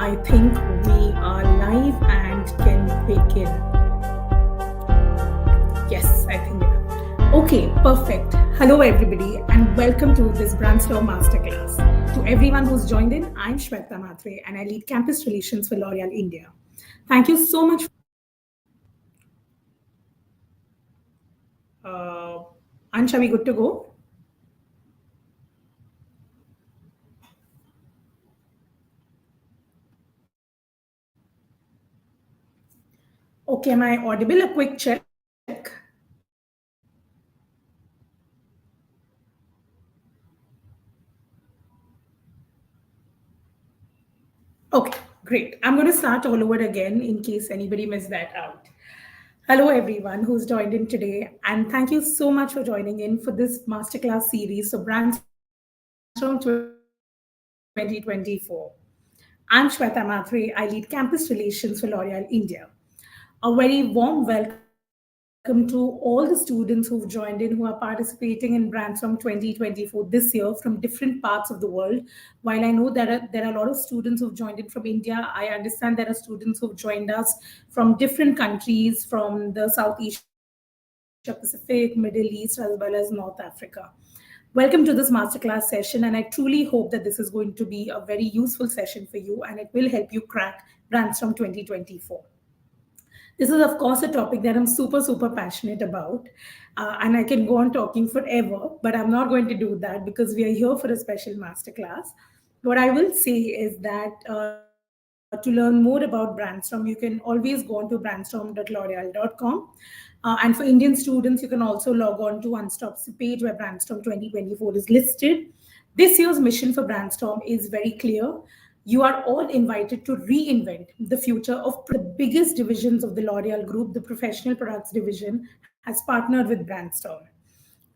I think we are live and can begin. Yes, I think we are. Okay, perfect. Hello, everybody, and welcome to this Brandstorm Masterclass. To everyone who's joined in, I'm Shweta Matre, and I lead campus relations for L'Oreal India. Thank you so much. Uh, Ansh, are we good to go? Okay, am I audible? A quick check. Okay, great. I'm going to start all over again in case anybody missed that out. Hello, everyone who's joined in today, and thank you so much for joining in for this masterclass series of Brandstorm 2024. I'm Shweta Matre. I lead campus relations for L'Oreal India. A very warm welcome to all the students who've joined in who are participating in Brandstorm 2024 this year from different parts of the world. While I know there are a lot of students who've joined in from India, I understand there are students who've joined us from different countries from the South Asia Pacific, Middle East, as well as North Africa. Welcome to this masterclass session, and I truly hope that this is going to be a very useful session for you and it will help you crack Brandstorm 2024. This is, of course, a topic that I'm super passionate about, and I can go on talking forever, but I'm not going to do that because we are here for a special masterclass. What I will say is that to learn more about Brandstorm, you can always go on to brandstorm.l'oreal.com. And for Indian students, you can also log on to Unstop's page where Brandstorm 2024 is listed. This year's mission for Brandstorm is very clear. You are all invited to reinvent the future of professional products. One of the biggest divisions of the L'Oreal Group, the professional products division, has partnered with Brandstorm.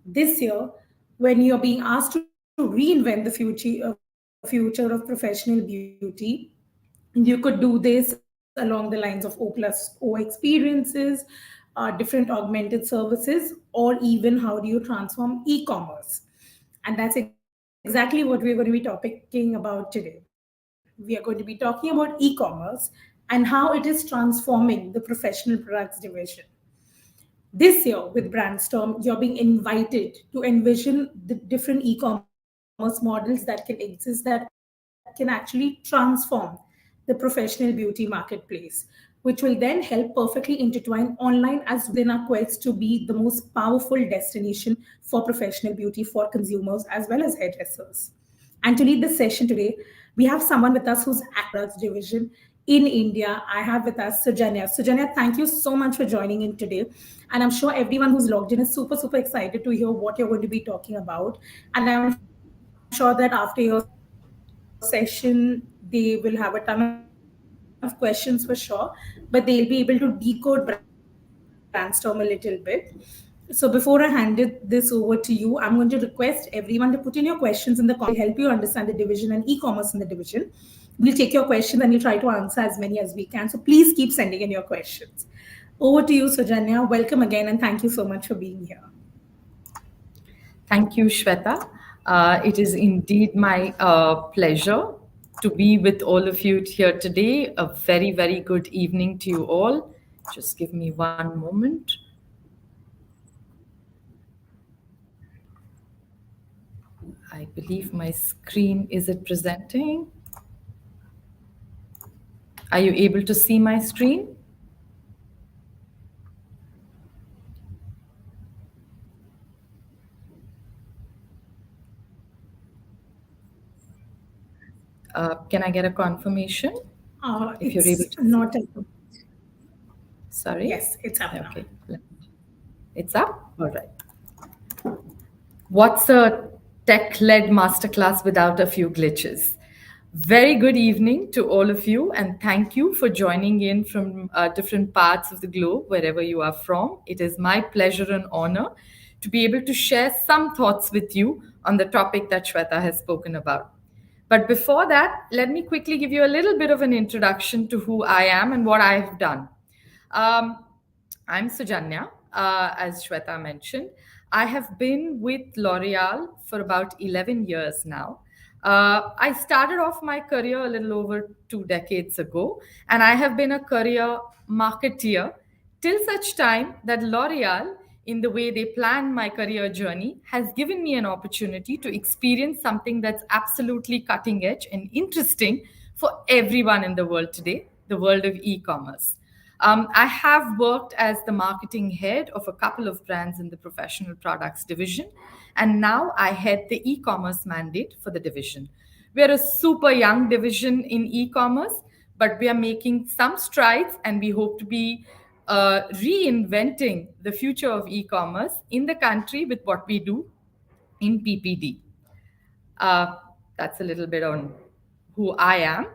This year, when you're being asked to reinvent the future of professional beauty, you could do this along the lines of O+O experiences, different augmented services, or even how do you transform e-commerce. And that's exactly what we're going to be talking about today. We are going to be talking about e-commerce and how it is transforming the professional products division. This year, with Brandstorm, you're being invited to envision the different e-commerce models that can exist that can actually transform the professional beauty marketplace, which will then help perfectly intertwine online as well as within our quest to be the most powerful destination for professional beauty for consumers as well as hairdressers. And to lead this session today, we have someone with us who's across products division in India. I have with us Sujanya. Sujanya, thank you so much for joining in today. And I'm sure everyone who's logged in is super, super excited to hear what you're going to be talking about. And I'm sure that after your session, they will have a ton of questions for sure, but they'll be able to decode Brandstorm a little bit. So before I handed this over to you, I'm going to request everyone to put in your questions in the comment section. It will help you understand the division and e-commerce in the division. We'll take your questions and we'll try to answer as many as we can. So please keep sending in your questions. Over to you, Sujanya. Welcome again and thank you so much for being here. Thank you, Shweta. It is indeed my pleasure to be with all of you here today. A very, very good evening to you all. Just give me one moment. I believe my screen is it presenting? Are you able to see my screen? Can I get a confirmation? If you're able It's to see. not. Sorry? Yes, it's up now. Okay. It's up? All right. What's a tech led masterclass without a few glitches? Very good evening to all of you, and thank you for joining in from different parts of the globe, wherever you are from. It is my pleasure and honor to be able to share some thoughts with you on the topic that Shweta has spoken about. But before that, let me quickly give you a little bit of an introduction to who I am and what I have done. Um, I'm Sujanya, as Shweta mentioned. I have been with L'Oreal for about 11 years now. I started off my career a little over 2 decades ago, and I have been a career marketeer till such time that L'Oreal, in the way they planned my career journey, has given me an opportunity to experience something that's absolutely cutting edge and interesting for everyone in the world today, the world of e commerce. I have worked as the marketing head of a couple of brands in the professional products division, and now I head the e commerce mandate for the division. We are a super young division in e commerce, but we are making some strides, and we hope to be reinventing the future of e commerce in the country with what we do in PPD. Uh, that's a little bit on who I am.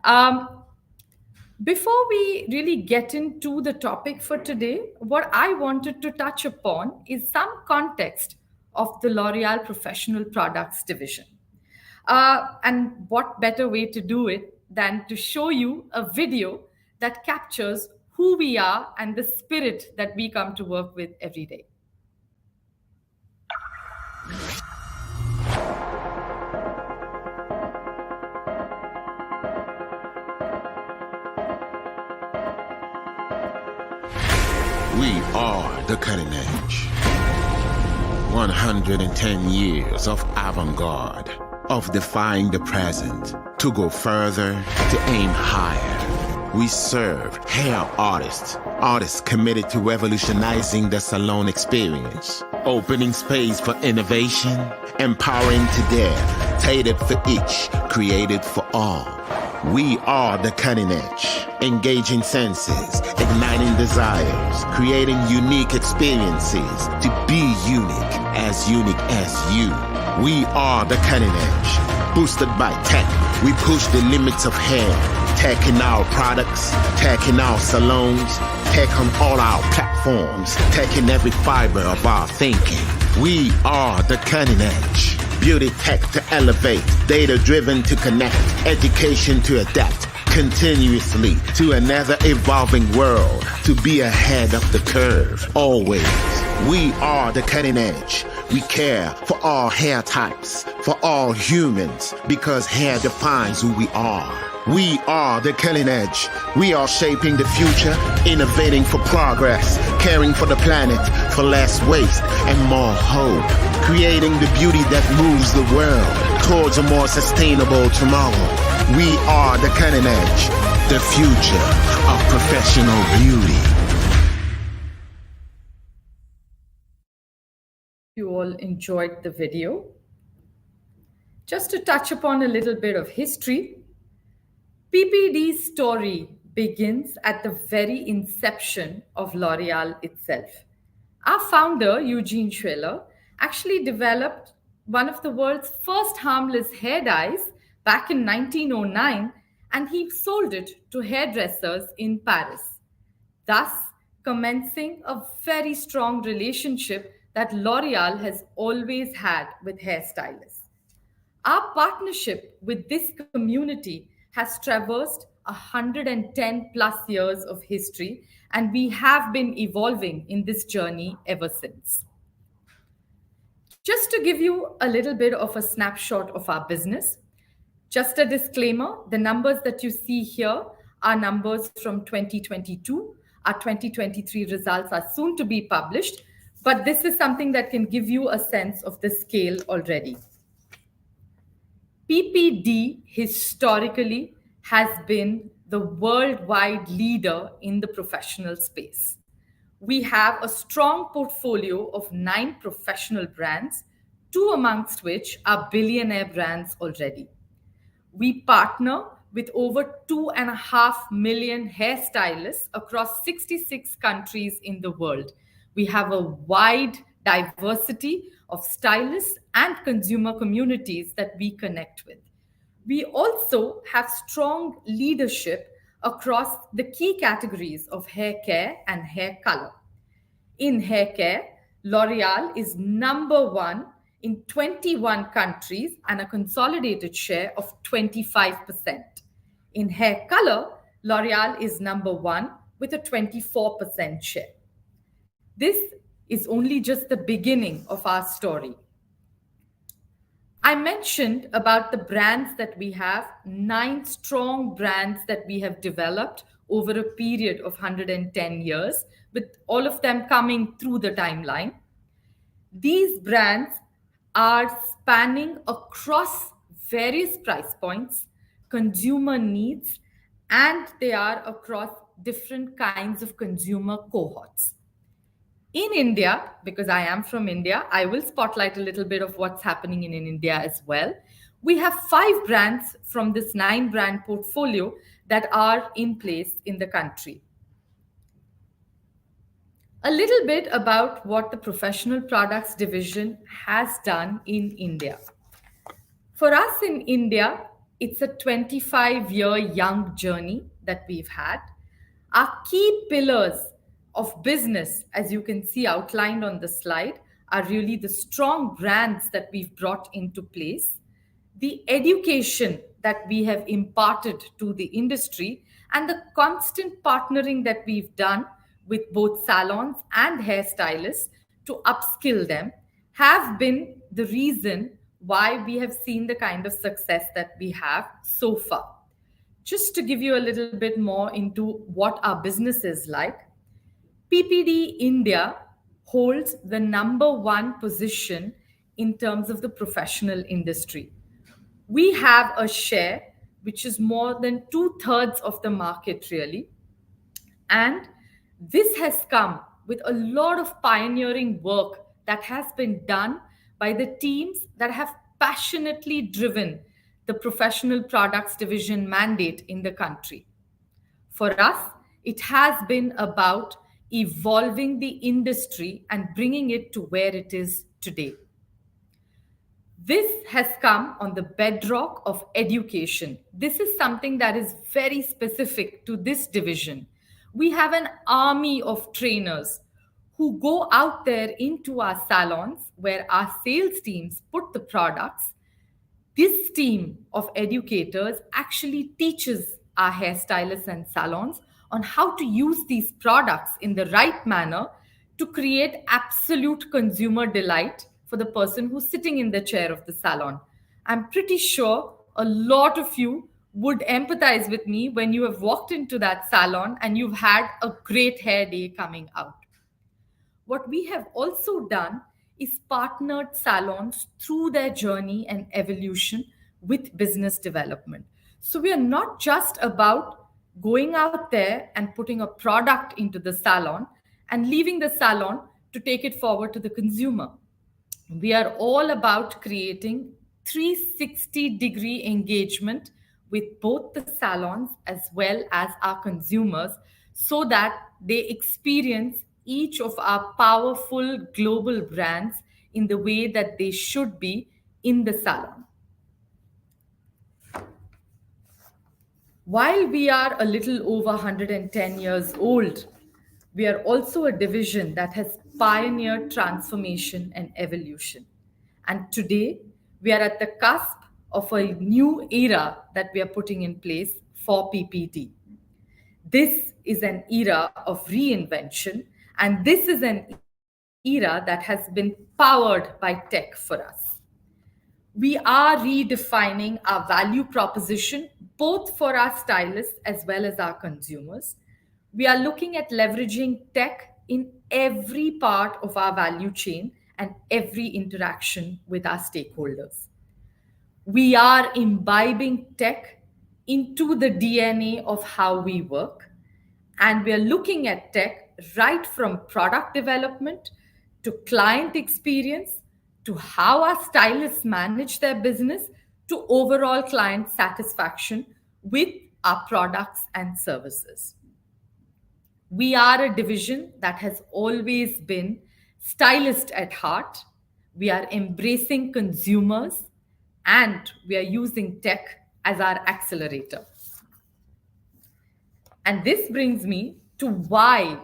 Um, Before we really get into the topic for today, what I wanted to touch upon is some context of the L'Oreal Professional Products division. And what better way to do it than to show you a video that captures who we are and the spirit that we come to work with every day. We are the cutting edge. 110 years of avant-garde, of defying the present, to go further, to aim higher. We serve hair artists, artists committed to revolutionizing the salon experience, opening space for innovation, empowering to dare, tailored for each, created for all. We are the cutting edge, engaging senses, igniting desires, creating unique experiences to be unique as you. We are the cutting edge, boosted by tech. We push the limits of hair, tech in our products, tech in our salons, tech on all our platforms, tech in every fiber of our thinking. We are the cutting edge. Beauty tech to elevate, data-driven to connect, education to adapt, continuously to another evolving world, to be ahead of the curve, always. We are the cutting edge. We care for all hair types, for all humans, because hair defines who we are. We are the cutting edge. We are shaping the future, innovating for progress, caring for the planet, for less waste and more hope, creating the beauty that moves the world towards a more sustainable tomorrow. We are the cutting edge, the future of professional beauty. You all enjoyed the video. Just to touch upon a little bit of history, PPD's story begins at the very inception of L'Oreal itself. Our founder, Eugene Schweller, actually developed one of the world's first harmless hair dyes back in 1909, and he sold it to hairdressers in Paris, thus commencing a very strong relationship that L'Oreal has always had with hairstylists. Our partnership with this community has traversed 110 plus years of history, and we have been evolving in this journey ever since. Just to give you a little bit of a snapshot of our business, just a disclaimer, the numbers that you see here are numbers from 2022. Our 2023 results are soon to be published, but this is something that can give you a sense of the scale already. PPD historically has been the worldwide leader in the professional space. We have a strong portfolio of 9 professional brands, 2 amongst which are billionaire brands already. We partner with over 2.5 million hairstylists across 66 countries in the world. We have a wide diversity of stylists and consumer communities that we connect with. We also have strong leadership across the key categories of hair care and hair color. In hair care, L'Oreal is number 1 in 21 countries and a consolidated share of 25%. In hair color, L'Oreal is number 1 with a 24% share. This is only just the beginning of our story. I mentioned about the brands that we have, 9 strong brands that we have developed over a period of 110 years, with all of them coming through the timeline. These brands are spanning across various price points, consumer needs, and they are across different kinds of consumer cohorts. In India, because I am from India, I will spotlight a little bit of what's happening in India as well. We have 5 brands from this 9 brand portfolio that are in place in the country. A little bit about what the professional products division has done in India. For us in India, it's a 25-year young journey that we've had. Our key pillars of business, as you can see outlined on the slide, are really the strong brands that we've brought into place, the education that we have imparted to the industry, and the constant partnering that we've done with both salons and hairstylists to upskill them have been the reason why we have seen the kind of success that we have so far. Just to give you a little bit more into what our business is like, PPD India holds the number one position in terms of the professional industry. We have a share which is more than two-thirds of the market, really. And this has come with a lot of pioneering work that has been done by the teams that have passionately driven the professional products division mandate in the country. For us, it has been about evolving the industry and bringing it to where it is today. This has come on the bedrock of education. This is something that is very specific to this division. We have an army of trainers who go out there into our salons where our sales teams put the products. This team of educators actually teaches our hairstylists and salons on how to use these products in the right manner to create absolute consumer delight for the person who's sitting in the chair of the salon. I'm pretty sure a lot of you would empathize with me when you have walked into that salon and you've had a great hair day coming out. What we have also done is partnered salons through their journey and evolution with business development. So we are not just about going out there and putting a product into the salon and leaving the salon to take it forward to the consumer. We are all about creating 360-degree engagement with both the salons as well as our consumers so that they experience each of our powerful global brands in the way that they should be in the salon. While we are a little over 110 years old, we are also a division that has pioneered transformation and evolution. And today, we are at the cusp of a new era that we are putting in place for PPD. This is an era of reinvention, and this is an era that has been powered by tech for us. We are redefining our value proposition both for our stylists as well as our consumers. We are looking at leveraging tech in every part of our value chain and every interaction with our stakeholders. We are imbibing tech into the DNA of how we work, and we are looking at tech right from product development to client experience to how our stylists manage their business to overall client satisfaction with our products and services. We are a division that has always been stylist at heart. We are embracing consumers and we are using tech as our accelerator. And this brings me to why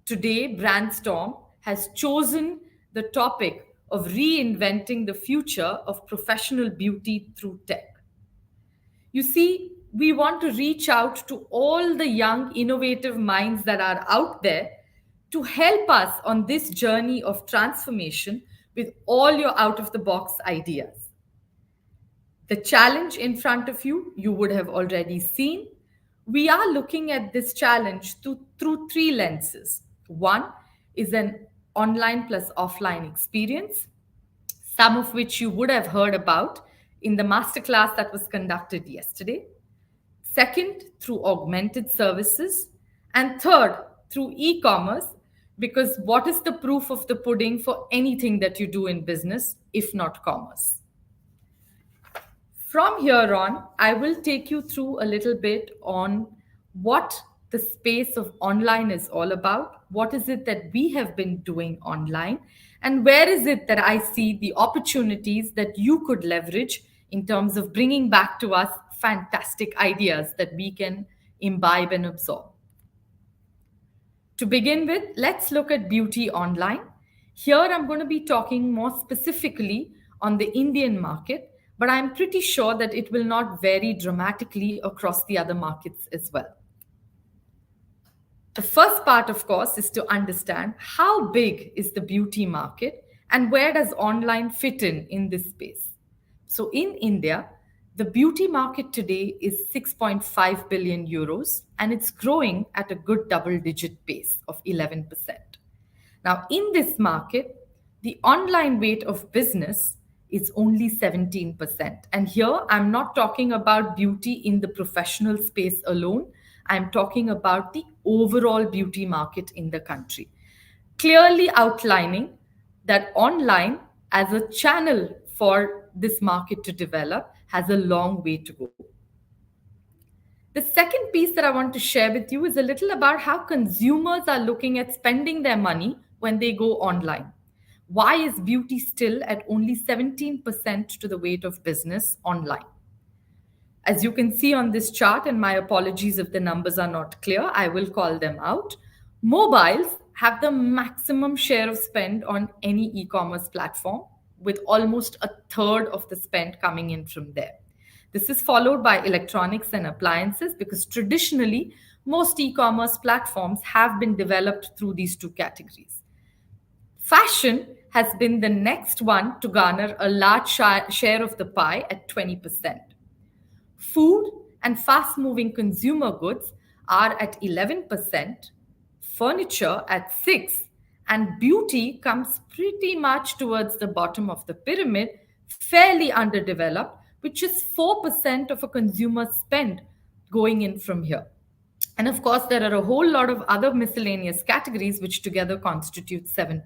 today Brandstorm has chosen the topic of reinventing the future of professional beauty through tech. You see, we want to reach out to all the young, innovative minds that are out there to help us on this journey of transformation with all your out of the box ideas. The challenge in front of you, you would have already seen. We are looking at this challenge through three lenses. One is an online plus offline experience, some of which you would have heard about in the masterclass that was conducted yesterday. Second, through augmented services. And third, through e commerce, because what is the proof of the pudding for anything that you do in business if not commerce? From here on, I will take you through a little bit on what the space of online is all about. What is it that we have been doing online? And where is it that I see the opportunities that you could leverage in terms of bringing back to us fantastic ideas that we can imbibe and absorb? To begin with, let's look at beauty online. Here, I'm going to be talking more specifically on the Indian market, but I'm pretty sure that it will not vary dramatically across the other markets as well. The first part, of course, is to understand how big is the beauty market and where does online fit in this space. So in India, the beauty market today is 6.5 billion euros and it's growing at a good double-digit pace of 11%. Now, in this market, the online weight of business is only 17%. And here, I'm not talking about beauty in the professional space alone. I'm talking about the overall beauty market in the country, clearly outlining that online as a channel for this market to develop has a long way to go. The second piece that I want to share with you is a little about how consumers are looking at spending their money when they go online. Why is beauty still at only 17% to the weight of business online? As you can see on this chart, and my apologies if the numbers are not clear, I will call them out. Mobiles have the maximum share of spend on any e-commerce platform, with almost a third of the spend coming in from there. This is followed by electronics and appliances because traditionally, most e-commerce platforms have been developed through these two categories. Fashion has been the next one to garner a large share of the pie at 20%. Food and fast moving consumer goods are at 11%, furniture at 6%, and beauty comes pretty much towards the bottom of the pyramid, fairly underdeveloped, which is 4% of a consumer's spend going in from here. And of course, there are a whole lot of other miscellaneous categories which together constitute 7%,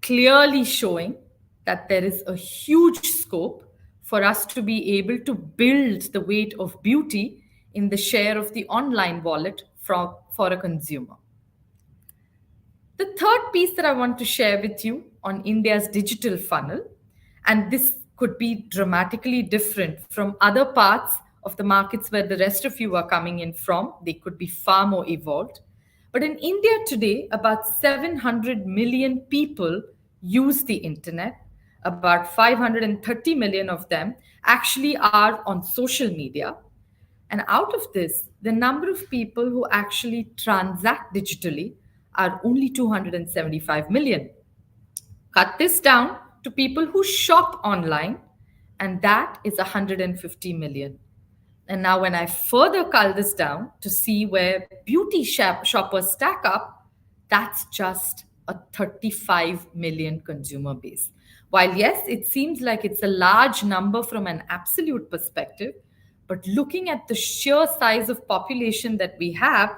clearly showing that there is a huge scope for us to be able to build the weight of beauty in the share of the online wallet for a consumer. The third piece that I want to share with you on India's digital funnel, and this could be dramatically different from other parts of the markets where the rest of you are coming in from. They could be far more evolved. But in India today, about 700 million people use the internet. About 530 million of them actually are on social media. And out of this, the number of people who actually transact digitally are only 275 million. Cut this down to people who shop online, and that is 150 million. And now, when I further cull this down to see where beauty shoppers stack up, that's just a 35 million consumer base. While, yes, it seems like it's a large number from an absolute perspective, but looking at the sheer size of population that we have,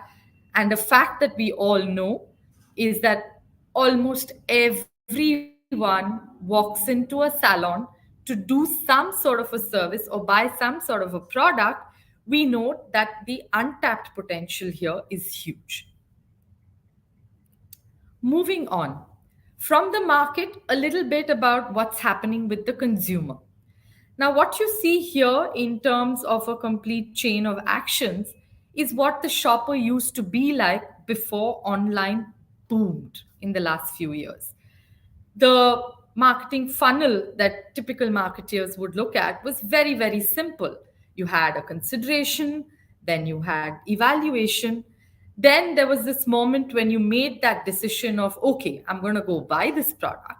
and the fact that we all know is that almost everyone walks into a salon to do some sort of a service or buy some sort of a product, we know that the untapped potential here is huge. Moving on. From the market, a little bit about what's happening with the consumer. Now, what you see here in terms of a complete chain of actions is what the shopper used to be like before online boomed in the last few years. The marketing funnel that typical marketeers would look at was very, very simple. You had a consideration, then you had evaluation. Then there was this moment when you made that decision of, okay, I'm going to go buy this product.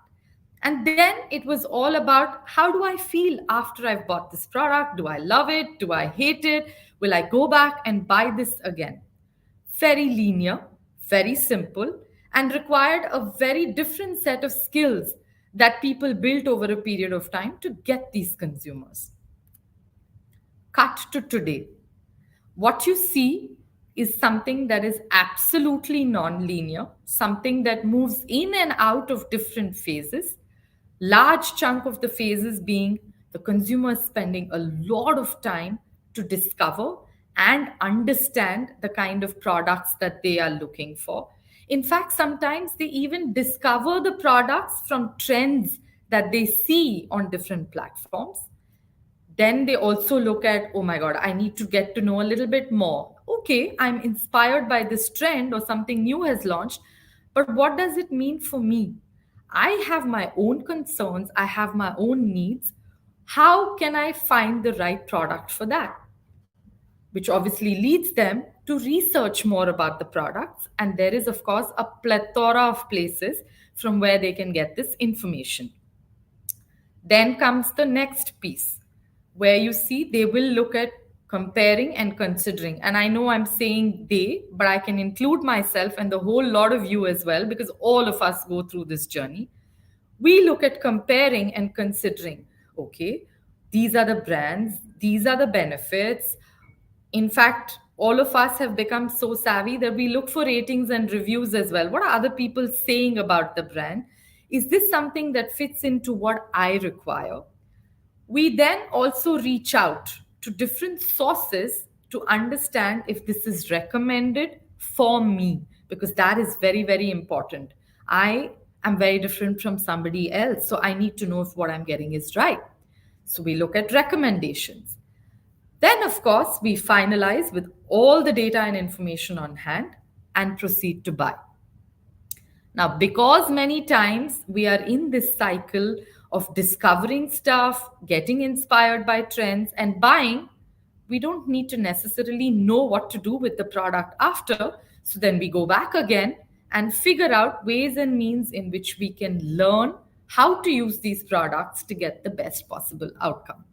And then it was all about how do I feel after I've bought this product? Do I love it? Do I hate it? Will I go back and buy this again? Very linear, very simple, and required a very different set of skills that people built over a period of time to get these consumers. Cut to today. What you see is something that is absolutely non-linear, something that moves in and out of different phases. Large chunk of the phases being the consumer spending a lot of time to discover and understand the kind of products that they are looking for. In fact, sometimes they even discover the products from trends that they see on different platforms. Then they also look at, oh my God, I need to get to know a little bit more. Okay, I'm inspired by this trend or something new has launched, but what does it mean for me? I have my own concerns, I have my own needs. How can I find the right product for that? Which obviously leads them to research more about the products. And there is, of course, a plethora of places from where they can get this information. Then comes the next piece where you see they will look at comparing and considering. And I know I'm saying they, but I can include myself and the whole lot of you as well, because all of us go through this journey. We look at comparing and considering, okay, these are the brands, these are the benefits. In fact, all of us have become so savvy that we look for ratings and reviews as well. What are other people saying about the brand? Is this something that fits into what I require? We then also reach out to different sources to understand if this is recommended for me, because that is very, very important. I am very different from somebody else, so I need to know if what I'm getting is right. So we look at recommendations. Then, of course, we finalize with all the data and information on hand and proceed to buy. Now, because many times we are in this cycle of discovering stuff, getting inspired by trends, and buying, we don't need to necessarily know what to do with the product after. So then we go back again and figure out ways and means in which we can learn how to use these products to get the best possible outcome.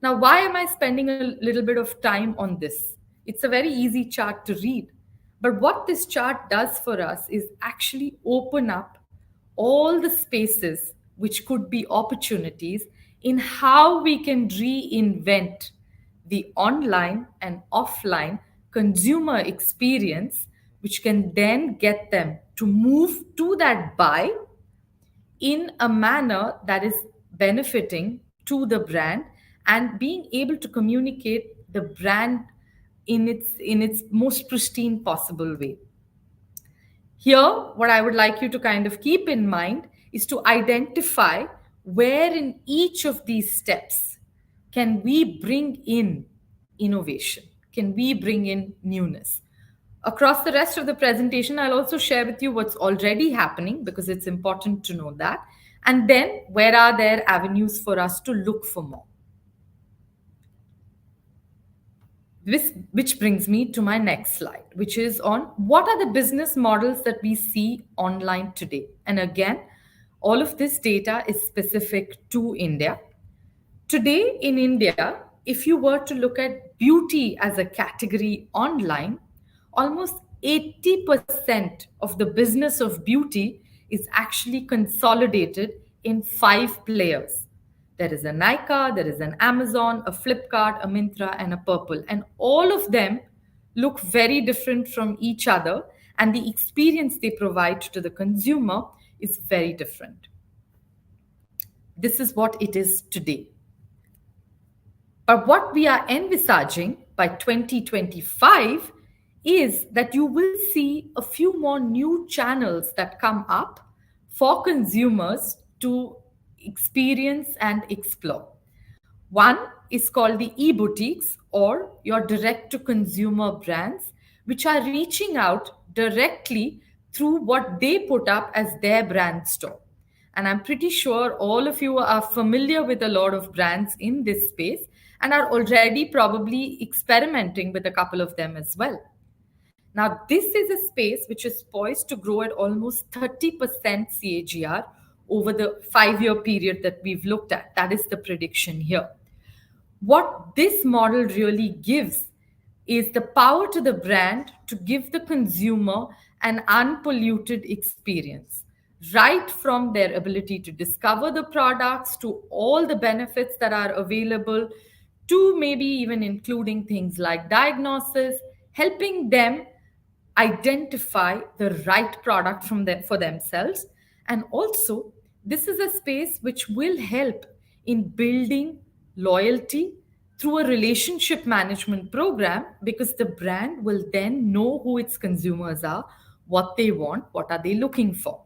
Now, why am I spending a little bit of time on this? It's a very easy chart to read. But what this chart does for us is actually open up all the spaces which could be opportunities in how we can reinvent the online and offline consumer experience, which can then get them to move to that buy in a manner that is benefiting to the brand and being able to communicate the brand in its most pristine possible way. Here, what I would like you to kind of keep in mind is to identify where in each of these steps can we bring in innovation, can we bring in newness. Across the rest of the presentation, I'll also share with you what's already happening, because it's important to know that. And then where are there avenues for us to look for more. This, which brings me to my next slide, which is on what are the business models that we see online today. And again, all of this data is specific to India. Today in India, if you were to look at beauty as a category online, almost 80% of the business of beauty is actually consolidated in 5 players. There is a Nykaa, there is an Amazon, a Flipkart, a Myntra, and a Purple. And all of them look very different from each other, and the experience they provide to the consumer is very different. This is what it is today. But what we are envisaging by 2025 is that you will see a few more new channels that come up for consumers to experience and explore. One is called the e-boutiques, or your direct-to-consumer brands, which are reaching out directly through what they put up as their brand store. And I'm pretty sure all of you are familiar with a lot of brands in this space and are already probably experimenting with a couple of them as well. Now, this is a space which is poised to grow at almost 30% CAGR over the 5 year period that we've looked at. That is the prediction here. What this model really gives is the power to the brand to give the consumer an unpolluted experience, right from their ability to discover the products to all the benefits that are available, to maybe even including things like diagnosis, helping them identify the right product for themselves. And also, this is a space which will help in building loyalty through a relationship management program, because the brand will then know who its consumers are, what they want, what are they looking for.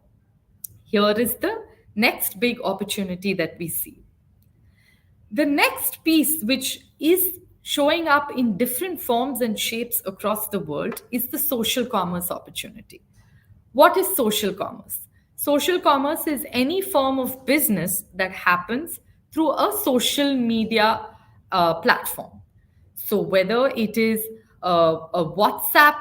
Here is the next big opportunity that we see. The next piece, which is showing up in different forms and shapes across the world, is the social commerce opportunity. What is social commerce? Social commerce is any form of business that happens through a social media platform. So, whether it is a WhatsApp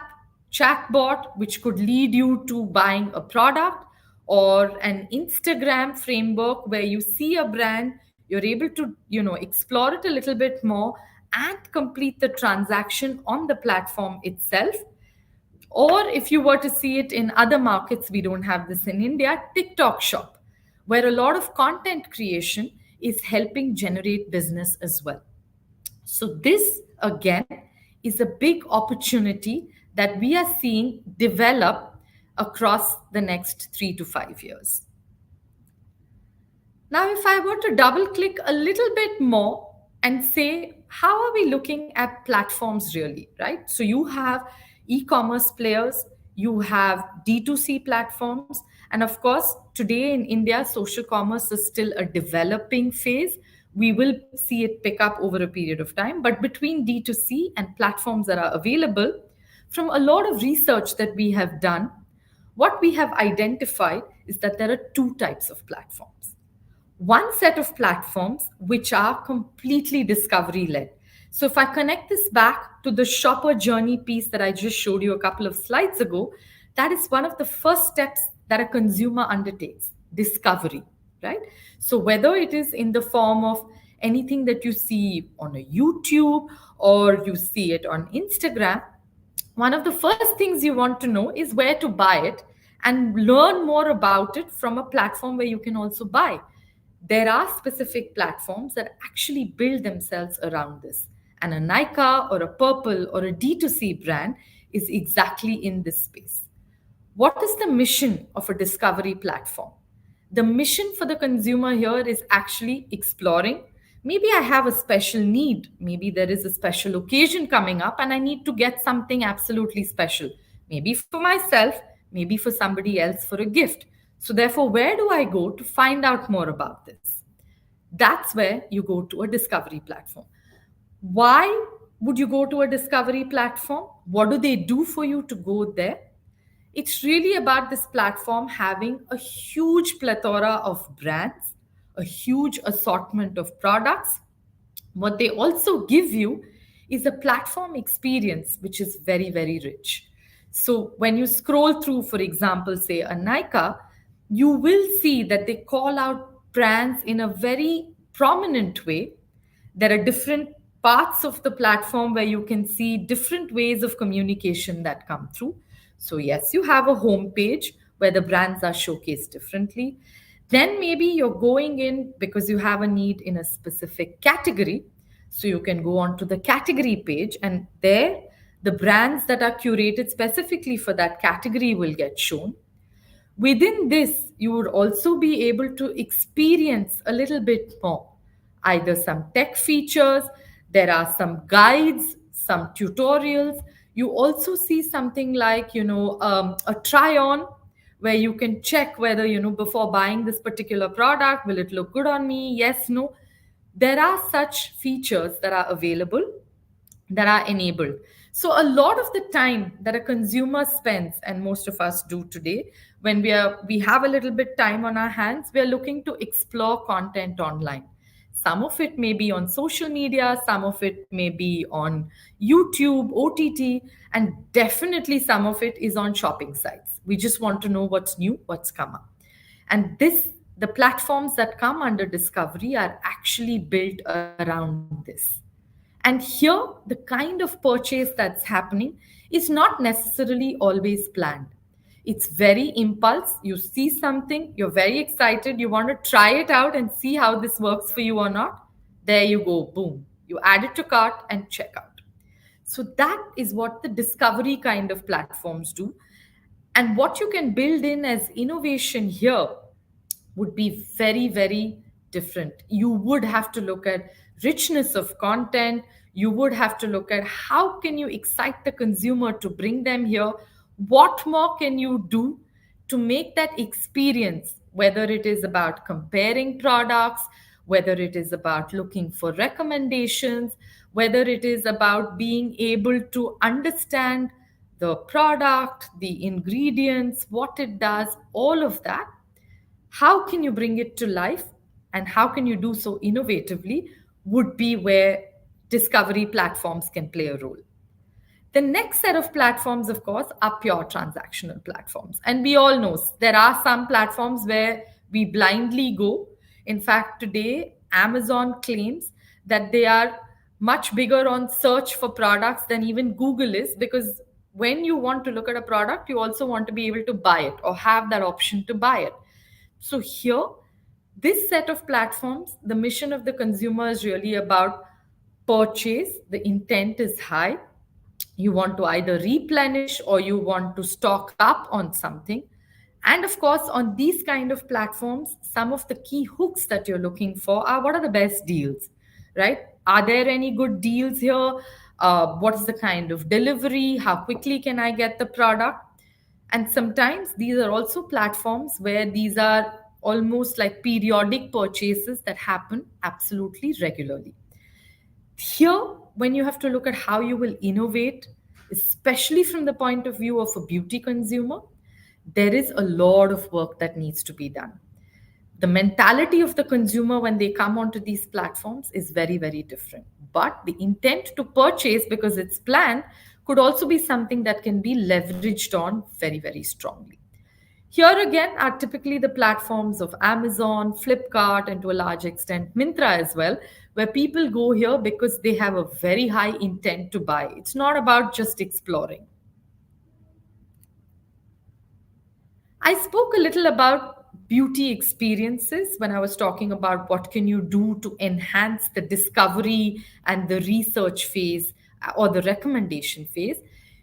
chatbot, which could lead you to buying a product, or an Instagram framework where you see a brand, you're able to, explore it a little bit more and complete the transaction on the platform itself. Or if you were to see it in other markets, we don't have this in India, TikTok shop, where a lot of content creation is helping generate business as well. So, this again is a big opportunity that we are seeing develop across the next 3 to 5 years. Now, if I were to double click a little bit more and say, how are we looking at platforms really, right? So, you have e commerce players, you have D2C platforms, and of course, today in India, social commerce is still a developing phase. We will see it pick up over a period of time. But between D2C and platforms that are available, from a lot of research that we have done, what we have identified is that there are two types of platforms. One set of platforms which are completely discovery led. So, if I connect this back to the shopper journey piece that I just showed you a couple of slides ago, that is one of the first steps that a consumer undertakes: discovery, right? So, whether it is in the form of anything that you see on a YouTube or you see it on Instagram, one of the first things you want to know is where to buy it and learn more about it from a platform where you can also buy. There are specific platforms that actually build themselves around this. And a Nika or a Purple or a D2C brand is exactly in this space. What is the mission of a discovery platform? The mission for the consumer here is actually exploring. Maybe I have a special need. Maybe there is a special occasion coming up and I need to get something absolutely special. Maybe for myself, maybe for somebody else for a gift. So, therefore, where do I go to find out more about this? That's where you go to a discovery platform. Why would you go to a discovery platform? What do they do for you to go there? It's really about this platform having a huge plethora of brands, a huge assortment of products. What they also give you is a platform experience which is very, very rich. So when you scroll through, for example, say a Nika, you will see that they call out brands in a very prominent way. There are different parts of the platform where you can see different ways of communication that come through. So, yes, you have a home page where the brands are showcased differently. Then maybe you're going in because you have a need in a specific category. So, you can go on to the category page, and there the brands that are curated specifically for that category will get shown. Within this, you would also be able to experience a little bit more, either some tech features, there are some guides, some tutorials. You also see something like, a try on, where you can check whether, before buying this particular product, will it look good on me? Yes, no. There are such features that are available, that are enabled. So a lot of the time that a consumer spends, and most of us do today, when we have a little bit time on our hands, we are looking to explore content online. Some of it may be on social media, some of it may be on YouTube, OTT, and definitely some of it is on shopping sites. We just want to know what's new, what's come up. And this The platforms that come under discovery are actually built around this. And here, the kind of purchase that's happening is not necessarily always planned. It's very impulse. You see something, you're very excited, you want to try it out and see how this works for you or not. There you go, boom. You add it to cart and check out. So that is what the discovery kind of platforms do. And what you can build in as innovation here would be very, very different. You would have to look at richness of content. You would have to look at how can you excite the consumer to bring them here. What more can you do to make that experience, whether it is about comparing products, whether it is about looking for recommendations, whether it is about being able to understand the product, the ingredients, what it does, all of that. How can you bring it to life and how can you do so innovatively would be where discovery platforms can play a role. The next set of platforms, of course, are pure transactional platforms. And we all know there are some platforms where we blindly go. In fact, today, Amazon claims that they are much bigger on search for products than even Google is, because when you want to look at a product, you also want to be able to buy it or have that option to buy it. So, here, this set of platforms, the mission of the consumer is really about purchase. The intent is high. You want to either replenish or you want to stock up on something. And of course, on these kind of platforms, some of the key hooks that you're looking for are what are the best deals, right? Are there any good deals here? What is the kind of delivery? How quickly can I get the product? And sometimes these are also platforms where these are almost like periodic purchases that happen absolutely regularly. Here, when you have to look at how you will innovate, especially from the point of view of a beauty consumer, there is a lot of work that needs to be done. The mentality of the consumer when they come onto these platforms is very, very different. But the intent to purchase, because it's planned, could also be something that can be leveraged on very, very strongly. Here again are typically the platforms of Amazon, Flipkart, and to a large extent Myntra as well, where people go here because they have a very high intent to buy. It's not about just exploring. I spoke a little about beauty experiences when I was talking about what can you do to enhance the discovery and the research phase or the recommendation phase.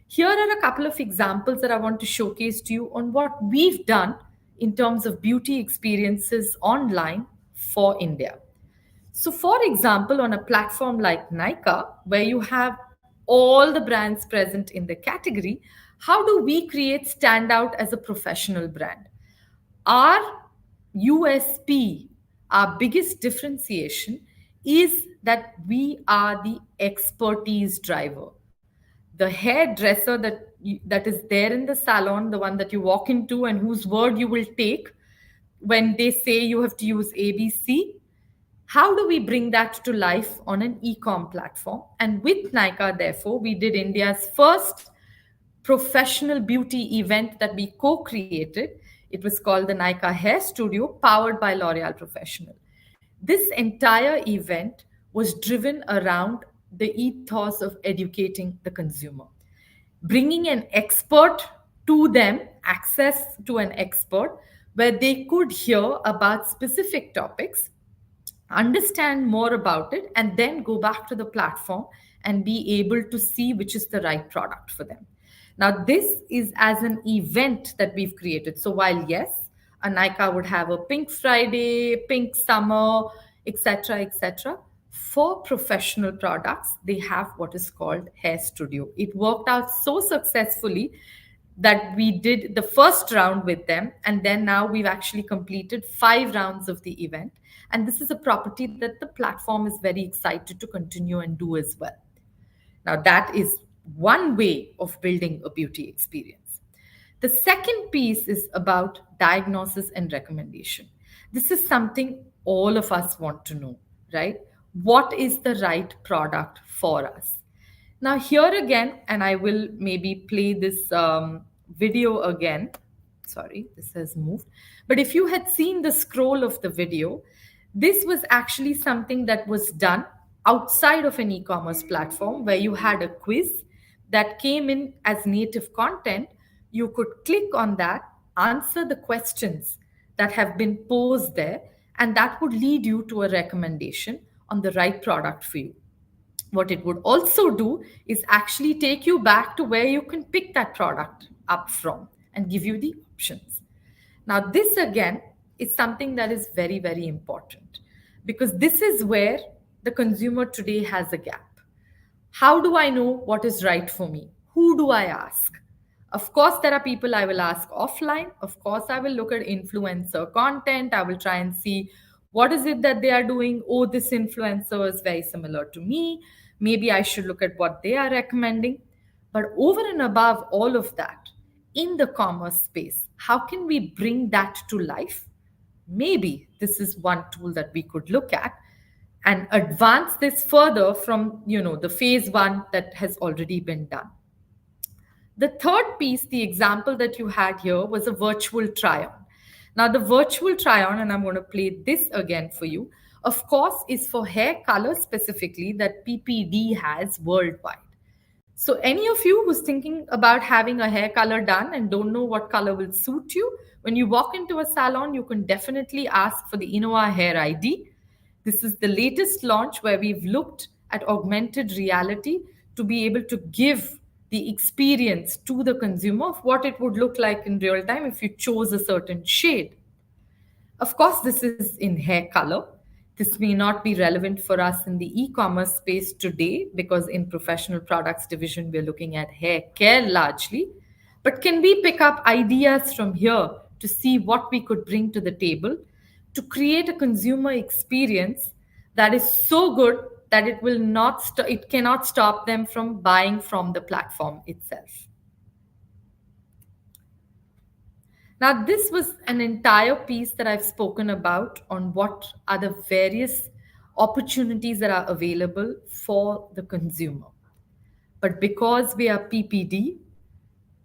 Here are a couple of examples that I want to showcase to you on what we've done in terms of beauty experiences online for India. So, for example, on a platform like Nykaa, where you have all the brands present in the category, how do we create standout as a professional brand? Our USP, our biggest differentiation, is that we are the expertise driver. The hairdresser that is there in the salon, the one that you walk into and whose word you will take when they say you have to use ABC. How do we bring that to life on an e-com platform? And with Nykaa, therefore, we did India's first professional beauty event that we co-created. It was called the Nykaa Hair Studio, powered by L'Oreal Professional. This entire event was driven around the ethos of educating the consumer, bringing an expert to them, access to an expert, where they could hear about specific topics, understand more about it, and then go back to the platform and be able to see which is the right product for them. Now, this is as an event that we've created. So while yes, a Nykaa would have a Pink Friday, Pink Summer, etc., etc., for professional products, they have what is called Hair Studio. It worked out so successfully that we did the first round with them, and then now we've actually completed 5 rounds of the event. And this is a property that the platform is very excited to continue and do as well. Now, that is one way of building a beauty experience. The second piece is about diagnosis and recommendation. This is something all of us want to know, right? What is the right product for us? Now, here again, and I will maybe play this video again Sorry, this has moved. But if you had seen the scroll of the video, this was actually something that was done outside of an e commerce platform where you had a quiz that came in as native content. You could click on that, answer the questions that have been posed there, and that would lead you to a recommendation on the right product for you. What it would also do is actually take you back to where you can pick that product up from and give you the options. Now, this again is something that is very, very important because this is where the consumer today has a gap. How do I know what is right for me? Who do I ask? Of course, there are people I will ask offline. Of course, I will look at influencer content. I will try and see what is it that they are doing. Oh, this influencer is very similar to me. Maybe I should look at what they are recommending. But over and above all of that, in the commerce space, how can we bring that to life? Maybe this is one tool that we could look at and advance this further from the phase one that has already been done. The third piece, the example that you had here, was a virtual try on. Now, the virtual try on, and I'm going to play this again for you, of course, is for hair color specifically that PPD has worldwide. So, any of you who's thinking about having a hair color done and don't know what color will suit you, when you walk into a salon, you can definitely ask for the Innova Hair ID. This is the latest launch where we've looked at augmented reality to be able to give the experience to the consumer of what it would look like in real time if you chose a certain shade. Of course, this is in hair color. This may not be relevant for us in the e-commerce space today because in professional products division, we're looking at hair care largely. But can we pick up ideas from here to see what we could bring to the table to create a consumer experience that is so good that it cannot stop them from buying from the platform itself? Now, this was an entire piece that I've spoken about on what are the various opportunities that are available for the consumer. But because we are PPD,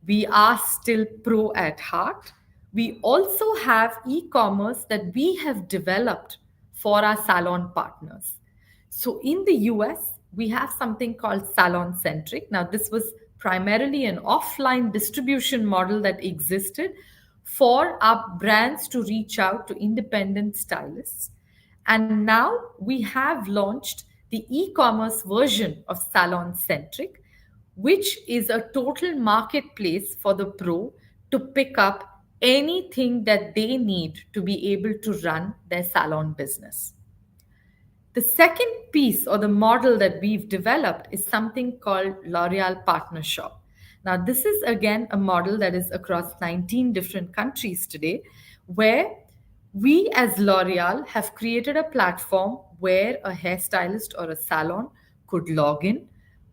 we are still pro at heart. We also have e commerce that we have developed for our salon partners. So in the US, we have something called Salon Centric. Now, this was primarily an offline distribution model that existed for our brands to reach out to independent stylists. And now we have launched the e commerce version of Salon Centric, which is a total marketplace for the pro to pick up anything that they need to be able to run their salon business. The second piece or the model that we've developed is something called L'Oreal Partner Shop. Now, this is again a model that is across 19 different countries today, where we as L'Oreal have created a platform where a hairstylist or a salon could log in,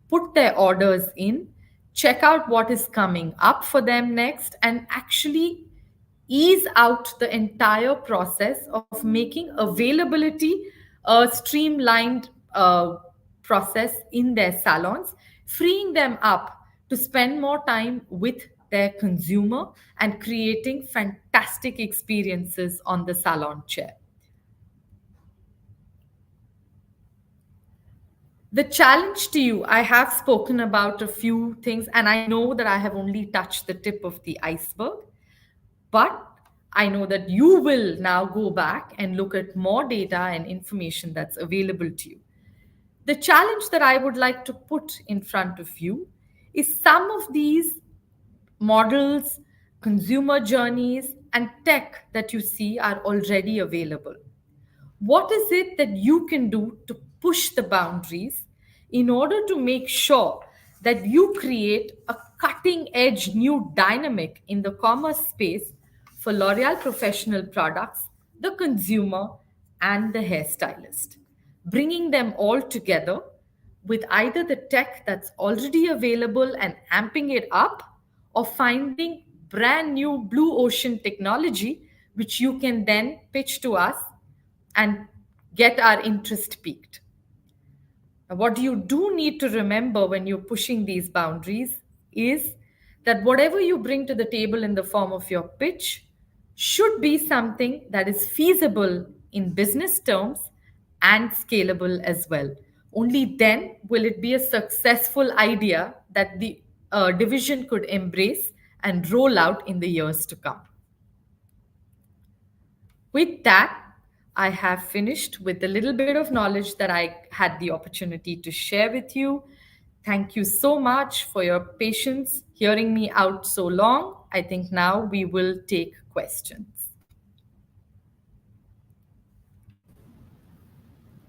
put their orders in, check out what is coming up for them next, and actually ease out the entire process of making availability a streamlined process in their salons, freeing them up to spend more time with their consumer and creating fantastic experiences on the salon chair. The challenge to you, I have spoken about a few things, and I know that I have only touched the tip of the iceberg, but I know that you will now go back and look at more data and information that's available to you. The challenge that I would like to put in front of you is some of these models, consumer journeys, and tech that you see are already available. What is it that you can do to push the boundaries in order to make sure that you create a cutting edge new dynamic in the commerce space for L'Oreal Professional Products, the consumer, and the hairstylist? Bringing them all together with either the tech that's already available and amping it up, or finding brand new blue ocean technology which you can then pitch to us and get our interest peaked. Now, what you do need to remember when you're pushing these boundaries is that whatever you bring to the table in the form of your pitch should be something that is feasible in business terms and scalable as well. Only then will it be a successful idea that the division could embrace and roll out in the years to come. With that, I have finished with the little bit of knowledge that I had the opportunity to share with you. Thank you so much for your patience hearing me out so long. I think now we will take questions.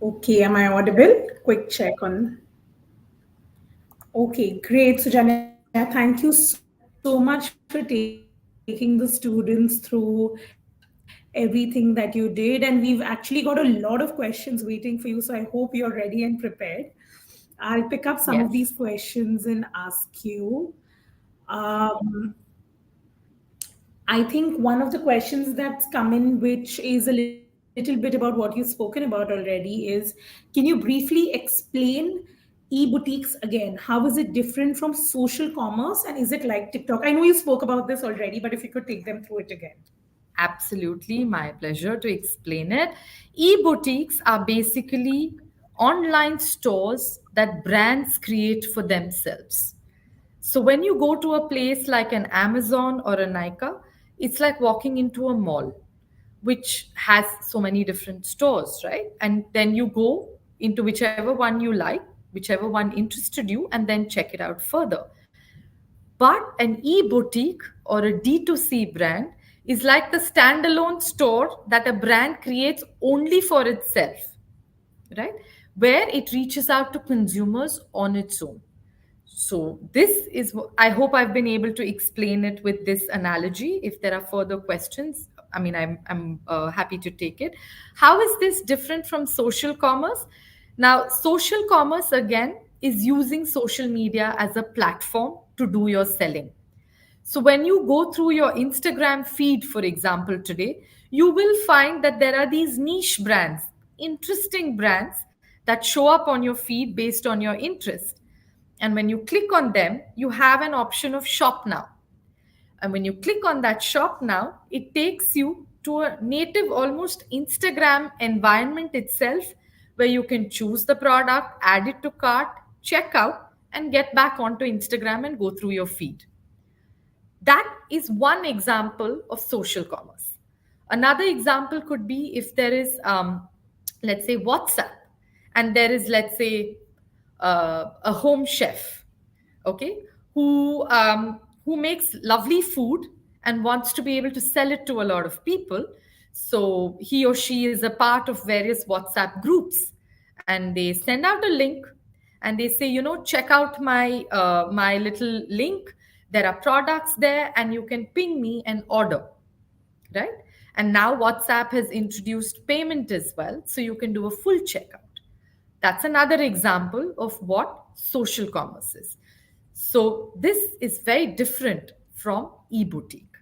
Okay, am I audible? Quick check on. Okay, great. Sujanya, thank you so much for taking the students through everything that you did. And we've actually got a lot of questions waiting for you. So I hope you're ready and prepared. I'll pick up some of these questions and ask you. Yes, Um, I think one of the questions that's come in, which is a little bit about what you've spoken about already, is can you briefly explain e-boutiques again? How is it different from social commerce and is it like TikTok? I know you spoke about this already, but if you could take them through it again. absolutely. My pleasure to explain it. E boutiques are basically online stores that brands create for themselves. So when you go to a place like an Amazon or a Nika, it's like walking into a mall, which has so many different stores, right? And then you go into whichever one you like, whichever one interested you, and then check it out further. But an e boutique or a D2C brand is like the standalone store that a brand creates only for itself, right? Where it reaches out to consumers on its own. So, this is, I hope I've been able to explain it with this analogy. If there are further questions, I mean, I'm happy to take it. How is this different from social commerce? Now, social commerce, again, is using social media as a platform to do your selling. So, when you go through your Instagram feed, for example, today, you will find that there are these niche brands, interesting brands that show up on your feed based on your interest. And when you click on them, you have an option of shop now. And when you click on that shop now, it takes you to a native, almost Instagram environment itself where you can choose the product, add it to cart, check out, and get back onto Instagram and go through your feed. That is one example of social commerce. Another example could be if there is, let's say, WhatsApp, and there is, let's say, a home chef, okay, who makes lovely food and wants to be able to sell it to a lot of people. So he or she is a part of various WhatsApp groups, and they send out a link and they say, check out my little link. There are products there, and you can ping me and order, right? And now WhatsApp has introduced payment as well, so you can do a full checkout. That's another example of what social commerce is. So this is very different from e-boutique.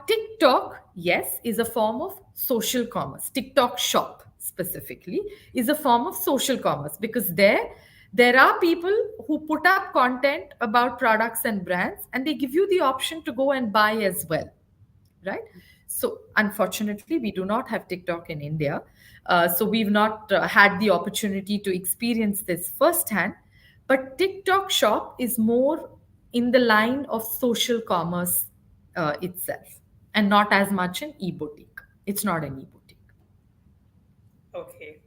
TikTok, yes, is a form of social commerce. TikTok Shop specifically is a form of social commerce because there are people who put up content about products and brands, and they give you the option to go and buy as well, right? So unfortunately, we do not have TikTok in India, so we've not had the opportunity to experience this firsthand. But TikTok Shop is more in the line of social commerce itself, and not as much an e-boutique. It's not an e-boutique. Okay.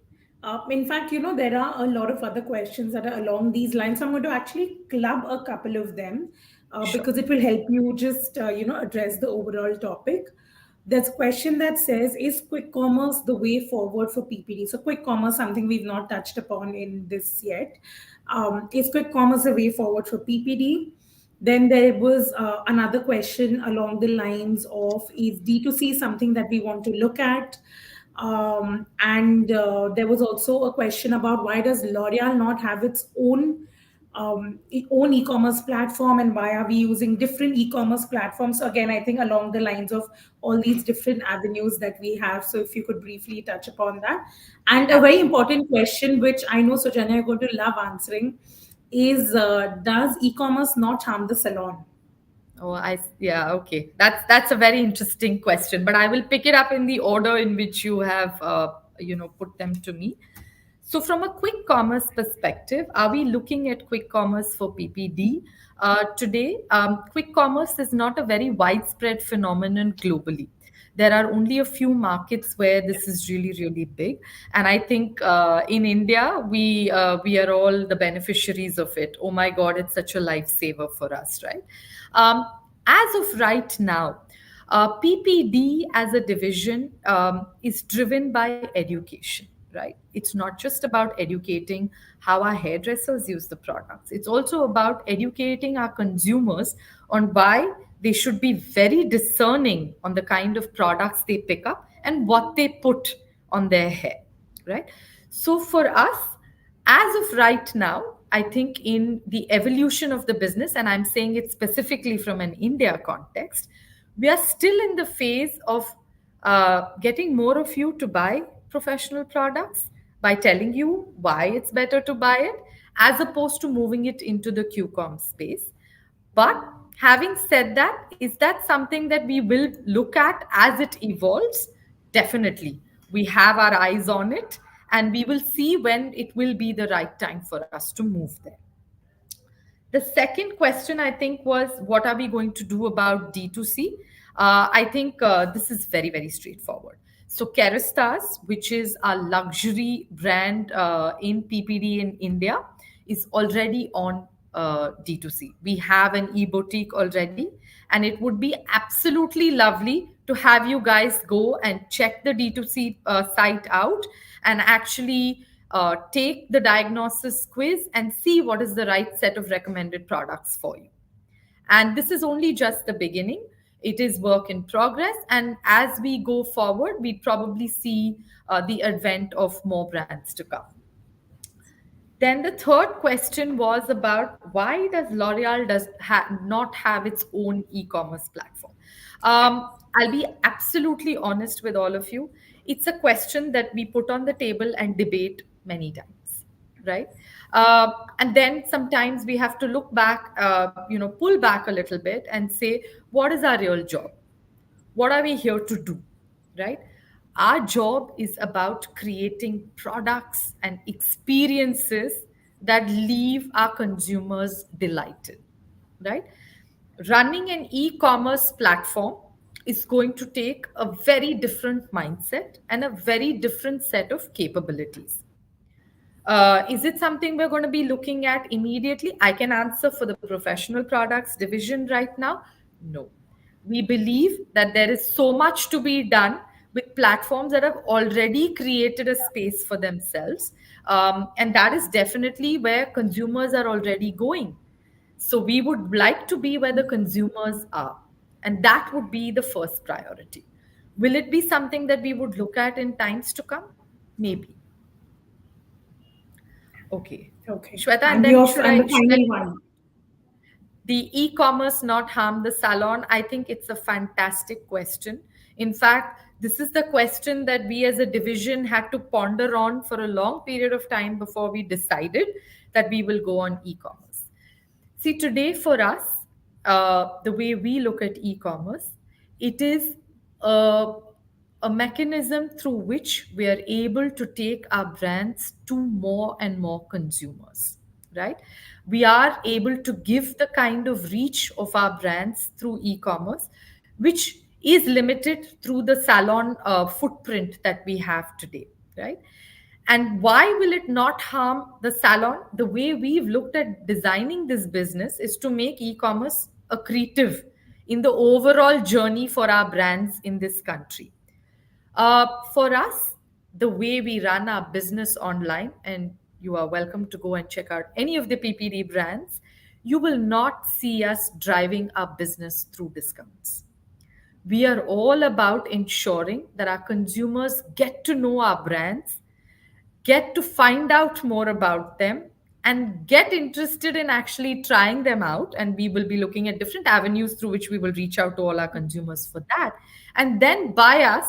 In fact, there are a lot of other questions that are along these lines. I'm going to actually club a couple of them Sure. because it will help you just, address the overall topic. There's a question that says, is quick commerce the way forward for PPD? So quick commerce, something we've not touched upon in this yet. Is quick commerce the way forward for PPD? Then there was another question along the lines of, is D2C something that we want to look at? And there was also a question about why does L'Oreal not have its own e-commerce platform, and why are we using different e-commerce platforms? So again, I think along the lines of all these different avenues that we have. So if you could briefly touch upon that. And a very Absolutely. important question, which I know Sujanya, you're going to love answering. is does e-commerce not harm the salon? Oh, yeah, okay. That's a very interesting question, but I will pick it up in the order in which you have put them to me. So, from a quick commerce perspective, are we looking at quick commerce for PPD? Today, quick commerce is not a very widespread phenomenon globally. There are only a few markets where this is really, really big, and I think in India we are all the beneficiaries of it. Oh my God, it's such a lifesaver for us, right? Um, as of right now, PPD as a division is driven by education, right? It's not just about educating how our hairdressers use the products, it's also about educating our consumers on why they should be very discerning on the kind of products they pick up and what they put on their hair, right? So for us, as of right now, I think in the evolution of the business, and I'm saying it specifically from an India context, we are still in the phase of getting more of you to buy professional products by telling you why it's better to buy it, as opposed to moving it into the QCOM space. But having said that, is that something that we will look at as it evolves? Definitely. We have our eyes on it, and we will see when it will be the right time for us to move there. The second question, I think, was what are we going to do about D2C? I think this is very, very straightforward. So, Kerastars, which is a luxury brand in PPD in India, is already on D2C. We have an e boutique already, and it would be absolutely lovely to have you guys go and check the D2C site out and actually take the diagnosis quiz and see what is the right set of recommended products for you. And this is only just the beginning. It is work in progress. And as we go forward, we probably see the advent of more brands to come. Then the third question was about why does L'Oreal not have its own e-commerce platform? I'll be absolutely honest with all of you. It's a question that we put on the table and debate many times, right? And then sometimes we have to look back, pull back a little bit and say, what is our real job? What are we here to do, right? Our job is about creating products and experiences that leave our consumers delighted, right? Running an e-commerce platform is going to take a very different mindset and a very different set of capabilities. Is it something we're going to be looking at immediately? I can answer for the professional products division right now. No. We believe that there is so much to be done with platforms that have already created a space for themselves. And that is definitely where consumers are already going. So we would like to be where the consumers are. And that would be the first priority. Will it be something that we would look at in times to come? Maybe. Okay. Okay. Shweta, and And then and the should I final one. the e-commerce not harm the salon? I think it's a fantastic question. In fact, this is the question that we as a division had to ponder on for a long period of time before we decided that we will go on e-commerce. See, today for us, the way we look at e-commerce, it is a, a mechanism through which we are able to take our brands to more and more consumers, right? We are able to give the kind of reach of our brands through e-commerce, which is limited through the salon footprint that we have today, right? And why will it not harm the salon? The way we've looked at designing this business is to make e commerce accretive in the overall journey for our brands in this country. For us, the way we run our business online, and you are welcome to go and check out any of the PPD brands, you will not see us driving our business through discounts. We are all about ensuring that our consumers get to know our brands, get to find out more about them, and get interested in actually trying them out. And we will be looking at different avenues through which we will reach out to all our consumers for that, and then buy us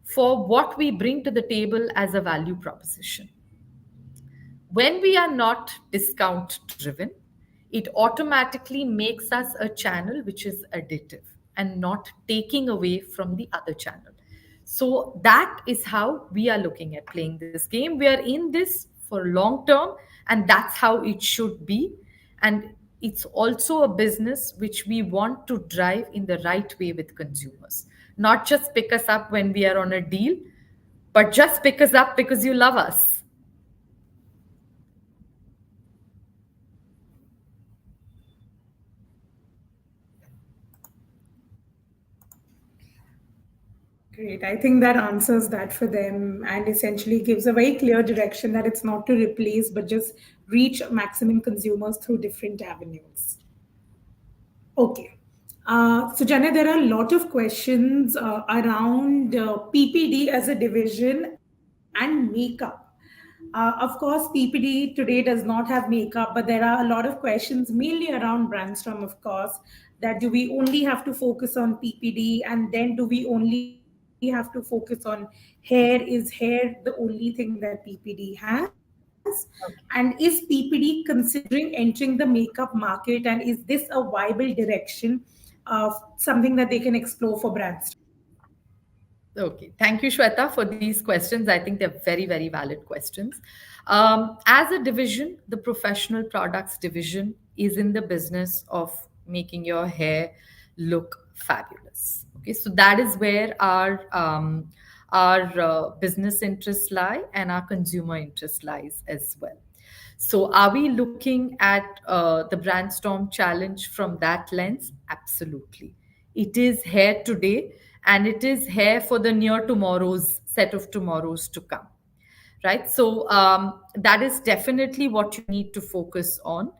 for what we bring to the table as a value proposition. When we are not discount driven, it automatically makes us a channel which is additive and not taking away from the other channel. So that is how we are looking at playing this game. We are in this for long term, and that's how it should be. And it's also a business which we want to drive in the right way with consumers. Not just pick us up when we are on a deal, but just pick us up because you love us. Great. I think that answers that for them and essentially gives a very clear direction that it's not to replace, but just reach maximum consumers through different avenues. Okay. So, Jana, there are a lot of questions around PPD as a division and makeup. Of course, PPD today does not have makeup, but there are a lot of questions mainly around Brandstorm, of course, that do we only have to focus on PPD and then do we only have to focus on hair? Is hair the only thing that PPD has? And is PPD considering entering the makeup market? And is this a viable direction of something that they can explore for Brandstorm? Okay, thank you, Shweta, for these questions. I think they're very, very valid questions. As a division, the professional products division is in the business of making your hair look fabulous. Okay, so that is where our business interests lie and our consumer interest lies as well. So, are we looking at the Brandstorm challenge from that lens? Absolutely. It is here today, and it is here for the near tomorrows, set of tomorrows to come. Right. So, that is definitely what you need to focus on.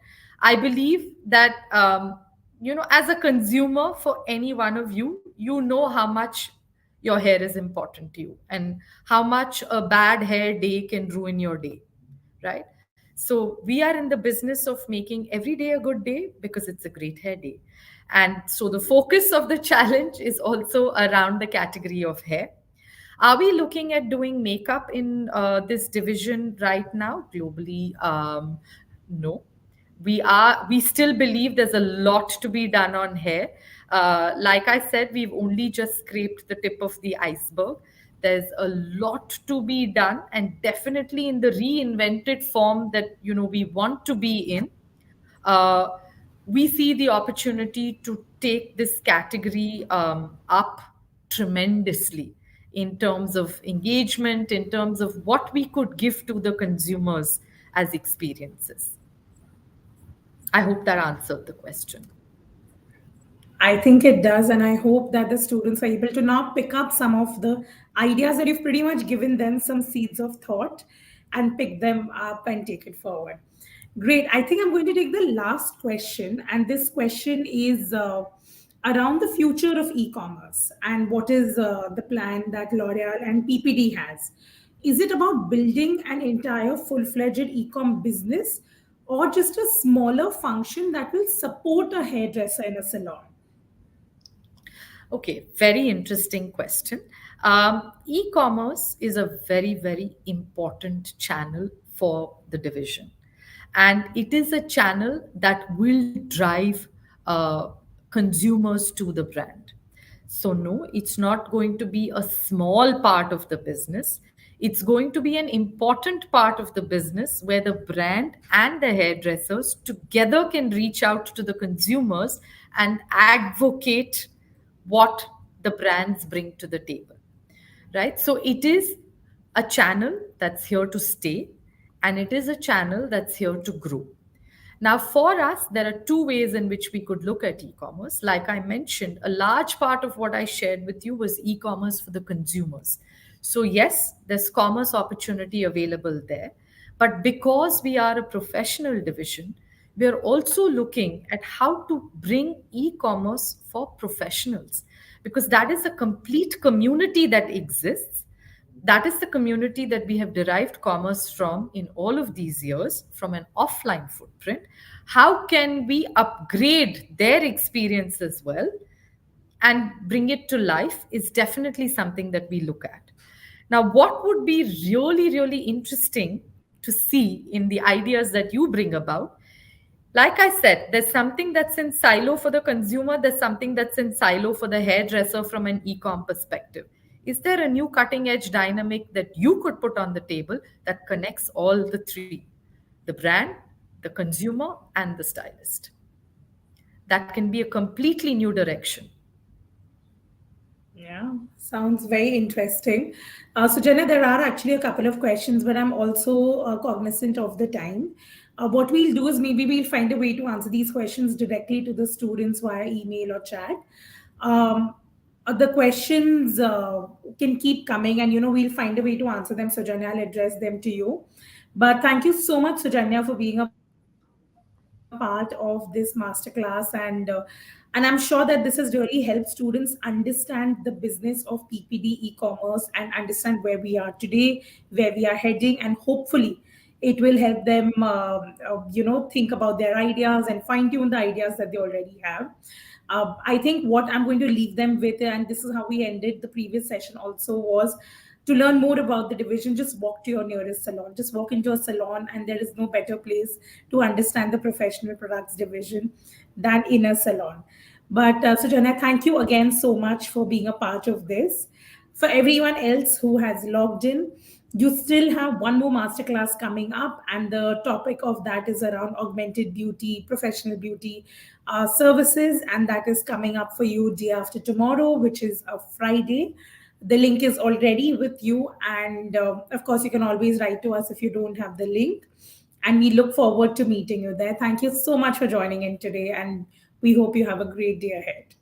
I believe that, as a consumer, for any one of you, you know how much your hair is important to you and how much a bad hair day can ruin your day, right? So we are in the business of making every day a good day because it's a great hair day. And so the focus of the challenge is also around the category of hair. Are we looking at doing makeup in this division right now globally? No. We still believe there's a lot to be done on hair. Like I said, we've only just scraped the tip of the iceberg. There's a lot to be done, and definitely in the reinvented form that we want to be in. uh, we see the opportunity to take this category up tremendously in terms of engagement, in terms of what we could give to the consumers as experiences. I hope that answered the question. I think it does, and I hope that the students are able to now pick up some of the ideas that you've pretty much given them some seeds of thought and pick them up and take it forward. Great. I think I'm going to take the last question, and this question is around the future of e-commerce and what is the plan that L'Oreal and PPD has. Is it about building an entire full-fledged e-com business or just a smaller function that will support a hairdresser in a salon? Okay, very interesting question. E commerce is a very, very important channel for the division. And it is a channel that will drive consumers to the brand. So, no, it's not going to be a small part of the business. It's going to be an important part of the business where the brand and the hairdressers together can reach out to the consumers and advocate what the brands bring to the table, right? So it is a channel that's here to stay, and it is a channel that's here to grow. Now, for us, there are two ways in which we could look at e commerce. Like I mentioned, a large part of what I shared with you was e commerce for the consumers. So, yes, there's commerce opportunity available there. But because we are a professional division, we are also looking at how to bring e commerce for professionals because that is a complete community that exists. That is the community that we have derived commerce from in all of these years from an offline footprint. How can we upgrade their experience as well and bring it to life is definitely something that we look at. Now, what would be really, really interesting to see in the ideas that you bring about. Like I said, there's something that's in silo for the consumer, there's something that's in silo for the hairdresser from an e-com perspective. Is there a new cutting edge dynamic that you could put on the table that connects all the three, the brand, the consumer, and the stylist? That can be a completely new direction. Yeah, sounds very interesting. So, Jenna, there are actually a couple of questions, but I'm also cognizant of the time. What we'll do is maybe we'll find a way to answer these questions directly to the students via email or chat. The questions can keep coming, and we'll find a way to answer them. So, Jenna, I'll address them to you. But thank you so much, Sujanya, for being a part of this masterclass, and I'm sure that this has really helped students understand the business of PPD e-commerce and understand where we are today, where we are heading, and hopefully it will help them, think about their ideas and fine tune the ideas that they already have. I think what I'm going to leave them with, and this is how we ended the previous session also, was to learn more about the division. Just walk to your nearest salon, just walk into a salon, and there is no better place to understand the professional products division than in a salon. But Sujana, thank you again so much for being a part of this. For everyone else who has logged in, you still have one more masterclass coming up, and the topic of that is around augmented beauty, professional beauty services, and that is coming up for you day after tomorrow, which is a Friday. The link is already with you, and of course, you can always write to us if you don't have the link. And we look forward to meeting you there. Thank you so much for joining in today, and we hope you have a great day ahead.